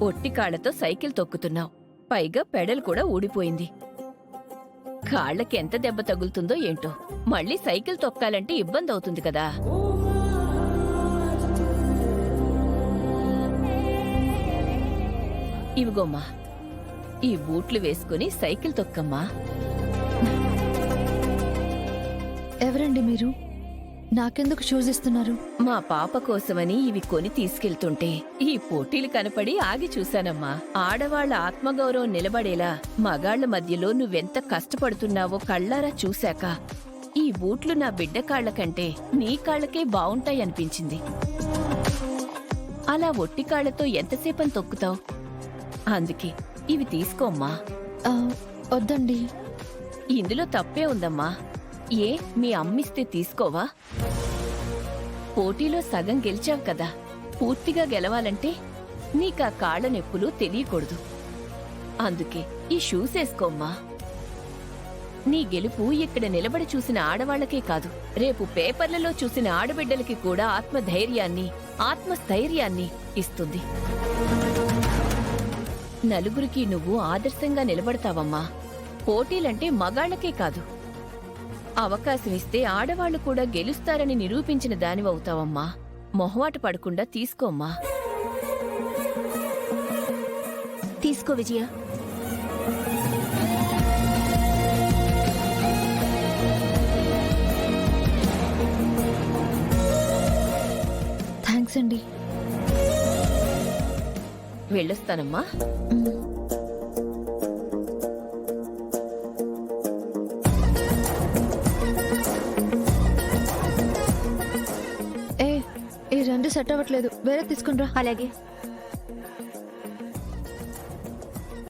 ఒట్టి కాళ్లతో సైకిల్ తొక్కుతున్నావు. పైగా పెడల్ కూడా ఊడిపోయింది. కాళ్ళకి ఎంత దెబ్బ తగులుతుందో ఏంటో. మళ్ళీ సైకిల్ తొక్కాలంటే ఇబ్బంది అవుతుంది కదా. ఇవిగోమ్మా, ఈ బూట్లు వేసుకుని సైకిల్ తొక్కమ్మా. ఎవరండి మీరు? నాకెందుకు షూస్ ఇస్తున్నారు? మా పాప కోసమని ఇవి కొని తీసుకెళ్తుంటే ఈ పోటీలు కనపడి ఆగి చూశానమ్మా. ఆడవాళ్ల ఆత్మగౌరవం నిలబడేలా మగాళ్ల మధ్యలో నువ్వెంత కష్టపడుతున్నావో కళ్ళారా చూశాక ఈ బూట్లు నా బిడ్డ కాళ్ల కంటే నీ కాళ్లకే బావుంటాయనిపించింది. అలా ఒట్టి కాళ్లతో ఎంతసేపని తొక్కుతావు? అందుకే ఇవి తీసుకోమ్మా. వద్దండి. ఇందులో తప్పే ఉందమ్మా. ఏ మీ అమ్మిస్తే తీసుకోవా? పోటీలో సగం గెలిచావు కదా, పూర్తిగా గెలవాలంటే నీకా కాళ్ల నొప్పులు తెలియకూడదు. అందుకే ఈ షూస్ వేసుకోమ్మా. నీ గెలుపు ఇక్కడ నిలబడి చూసిన ఆడవాళ్లకే కాదు, రేపు పేపర్లలో చూసిన ఆడబిడ్డలకి కూడా ఆత్మధైర్యాన్ని, ఆత్మస్థైర్యాన్ని ఇస్తుంది. నలుగురికి నువ్వు ఆదర్శంగా నిలబడతావమ్మా. పోటీలంటే మగాళ్లకే కాదు, అవకాశమిస్తే ఆడవాళ్లు కూడా గెలుస్తారని నిరూపించిన దానివవుతావమ్మా. మొహమాట పడకుండా తీసుకోమ్మా. తీసుకో విజయ. థ్యాంక్స్ అండి. వెళ్ళొస్తానమ్మా. ఈ రెండు సెట్ అవ్వట్లేదు, వేరే తీసుకునిరా. అలాగే.